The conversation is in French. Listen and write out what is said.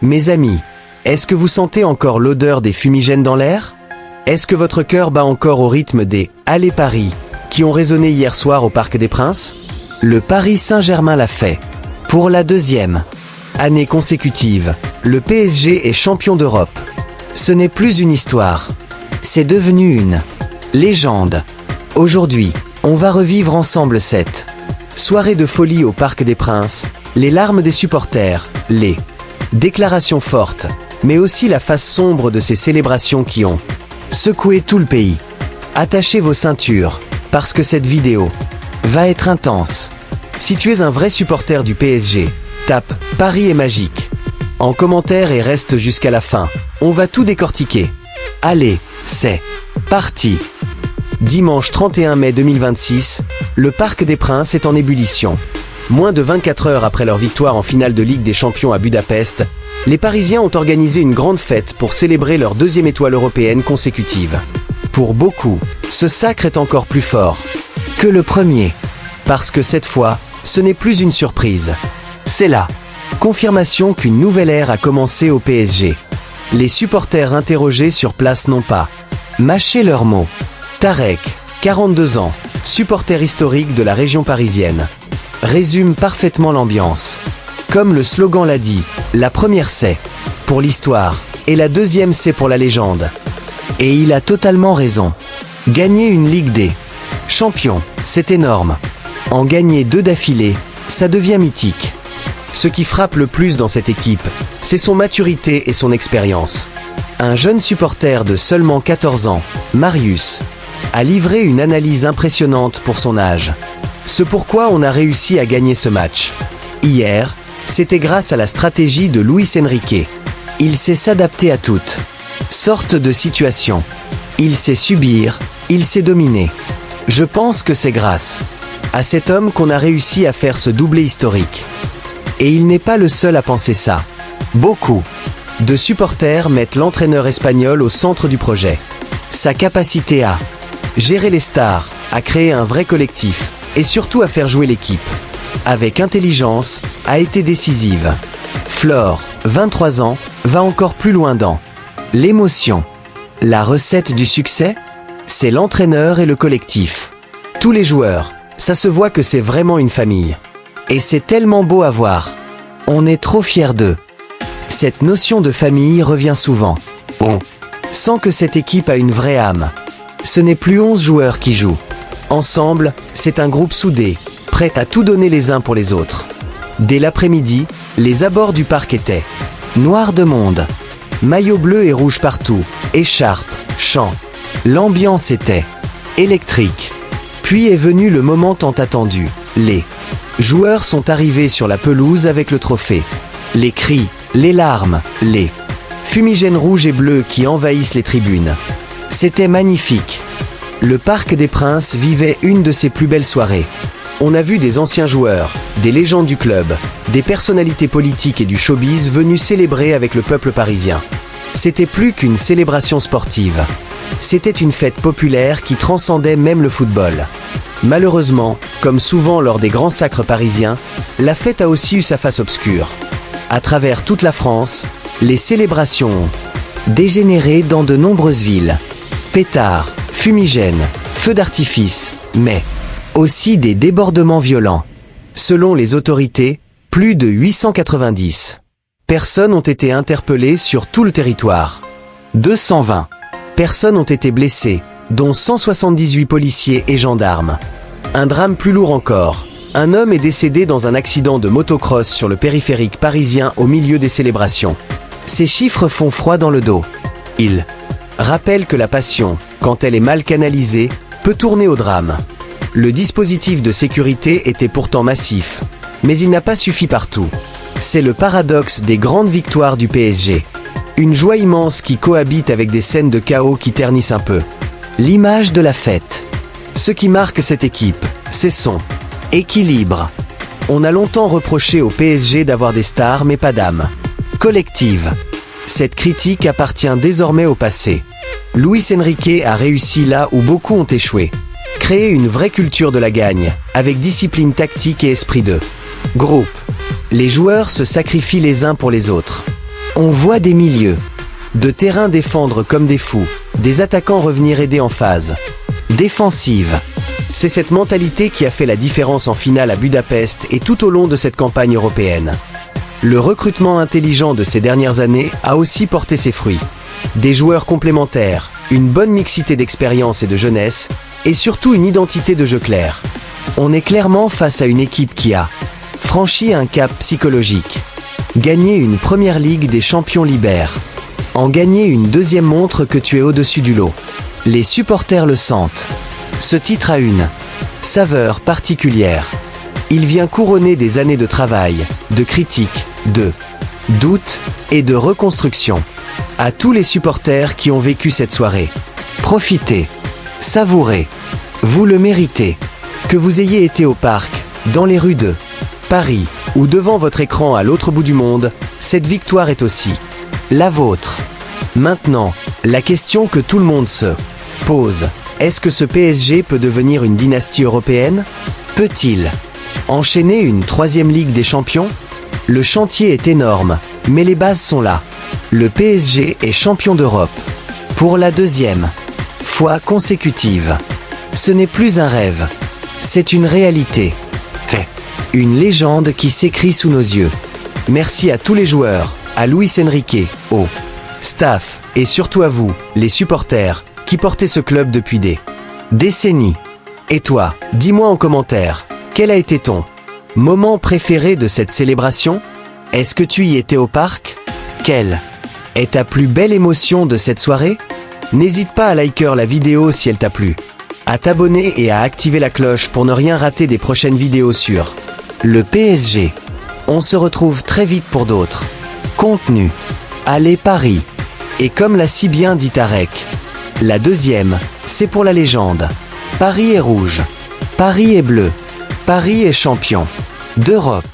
Mes amis, est-ce que vous sentez encore l'odeur des fumigènes dans l'air? Est-ce que votre cœur bat encore au rythme des « Allez Paris » qui ont résonné hier soir au Parc des Princes? Le Paris Saint-Germain l'a fait. Pour la deuxième année consécutive, le PSG est champion d'Europe. Ce n'est plus une histoire. C'est devenu une légende. Aujourd'hui, on va revivre ensemble cette soirée de folie au Parc des Princes, les larmes des supporters, les déclarations fortes, mais aussi la face sombre de ces célébrations qui ont secoué tout le pays. Attachez vos ceintures, parce que cette vidéo va être intense. Si tu es un vrai supporter du PSG, tape « Paris est magique » en commentaire et reste jusqu'à la fin. On va tout décortiquer. Allez, c'est parti! Dimanche 31 mai 2026, le Parc des Princes est en ébullition. Moins de 24 heures après leur victoire en finale de Ligue des Champions à Budapest, les Parisiens ont organisé une grande fête pour célébrer leur deuxième étoile européenne consécutive. Pour beaucoup, ce sacre est encore plus fort que le premier. Parce que cette fois, ce n'est plus une surprise. C'est la confirmation qu'une nouvelle ère a commencé au PSG. Les supporters interrogés sur place n'ont pas mâché leurs mots. Tarek, 42 ans, supporter historique de la région parisienne, résume parfaitement l'ambiance. Comme le slogan l'a dit, la première c'est pour l'histoire et la deuxième c'est pour la légende. Et il a totalement raison. Gagner une Ligue des Champions, c'est énorme. En gagner 2 d'affilée, ça devient mythique. Ce qui frappe le plus dans cette équipe, c'est son maturité et son expérience. Un jeune supporter de seulement 14 ans, Marius, a livré une analyse impressionnante pour son âge. Ce pourquoi on a réussi à gagner ce match. Hier, c'était grâce à la stratégie de Luis Enrique. Il sait s'adapter à toutes sortes de situations. Il sait subir, il sait dominer. Je pense que c'est grâce à cet homme qu'on a réussi à faire ce doublé historique. Et il n'est pas le seul à penser ça. Beaucoup de supporters mettent l'entraîneur espagnol au centre du projet. Sa capacité à gérer les stars, à créer un vrai collectif, et surtout à faire jouer l'équipe avec intelligence, a été décisive. Flore, 23 ans, va encore plus loin dans l'émotion. La recette du succès, c'est l'entraîneur et le collectif. Tous les joueurs, ça se voit que c'est vraiment une famille. Et c'est tellement beau à voir. On est trop fiers d'eux. Cette notion de famille revient souvent. On sent que cette équipe a une vraie âme. Ce n'est plus 11 joueurs qui jouent. Ensemble, c'est un groupe soudé, prêt à tout donner les uns pour les autres. Dès l'après-midi, les abords du parc étaient noirs de monde. Maillots bleus et rouges partout, écharpes, chants. L'ambiance était électrique. Puis est venu le moment tant attendu. Les joueurs sont arrivés sur la pelouse avec le trophée. Les cris, les larmes, les fumigènes rouges et bleus qui envahissent les tribunes. C'était magnifique. Le Parc des Princes vivait une de ses plus belles soirées. On a vu des anciens joueurs, des légendes du club, des personnalités politiques et du showbiz venus célébrer avec le peuple parisien. C'était plus qu'une célébration sportive. C'était une fête populaire qui transcendait même le football. Malheureusement, comme souvent lors des grands sacres parisiens, la fête a aussi eu sa face obscure. À travers toute la France, les célébrations ont dégénéré dans de nombreuses villes. Pétards, fumigènes, feux d'artifice, mais aussi des débordements violents. Selon les autorités, plus de 890 personnes ont été interpellées sur tout le territoire. 220 personnes ont été blessées, dont 178 policiers et gendarmes. Un drame plus lourd encore. Un homme est décédé dans un accident de motocross sur le périphérique parisien au milieu des célébrations. Ces chiffres font froid dans le dos. Ils rappellent que la passion, quand elle est mal canalisée, peut tourner au drame. Le dispositif de sécurité était pourtant massif, mais il n'a pas suffi partout. C'est le paradoxe des grandes victoires du PSG. Une joie immense qui cohabite avec des scènes de chaos qui ternissent un peu l'image de la fête. Ce qui marque cette équipe, c'est son équilibre. On a longtemps reproché au PSG d'avoir des stars mais pas d'âme collective. Cette critique appartient désormais au passé. Luis Enrique a réussi là où beaucoup ont échoué. Créer une vraie culture de la gagne, avec discipline tactique et esprit de groupe. Les joueurs se sacrifient les uns pour les autres. On voit des milieux de terrain défendre comme des fous, des attaquants revenir aider en phase défensive. C'est cette mentalité qui a fait la différence en finale à Budapest et tout au long de cette campagne européenne. Le recrutement intelligent de ces dernières années a aussi porté ses fruits. Des joueurs complémentaires, une bonne mixité d'expérience et de jeunesse, et surtout une identité de jeu claire. On est clairement face à une équipe qui a franchi un cap psychologique, gagné une première ligue des champions libères, en gagner une deuxième montre que tu es au-dessus du lot. Les supporters le sentent. Ce titre a une saveur particulière. Il vient couronner des années de travail, de critiques, de doutes et de reconstruction. À tous les supporters qui ont vécu cette soirée, profitez, savourez, vous le méritez. Que vous ayez été au parc, dans les rues de Paris ou devant votre écran à l'autre bout du monde, cette victoire est aussi la vôtre. Maintenant, la question que tout le monde se pose, est-ce que ce PSG peut devenir une dynastie européenne? Peut-il enchaîner une troisième Ligue des Champions? Le chantier est énorme, mais les bases sont là. Le PSG est champion d'Europe pour la deuxième fois consécutive. Ce n'est plus un rêve, c'est une réalité. C'est une légende qui s'écrit sous nos yeux. Merci à tous les joueurs, à Luis Enrique, au staff et surtout à vous, les supporters, qui portez ce club depuis des décennies. Et toi, dis-moi en commentaire, quel a été ton moment préféré de cette célébration? Est-ce que tu y étais au parc? Quelle est ta plus belle émotion de cette soirée? N'hésite pas à liker la vidéo si elle t'a plu, à t'abonner et à activer la cloche pour ne rien rater des prochaines vidéos sur le PSG. On se retrouve très vite pour d'autres contenus. Allez Paris! Et comme l'a si bien dit Tarek, la deuxième, c'est pour la légende. Paris est rouge, Paris est bleu, Paris est champion d'Europe.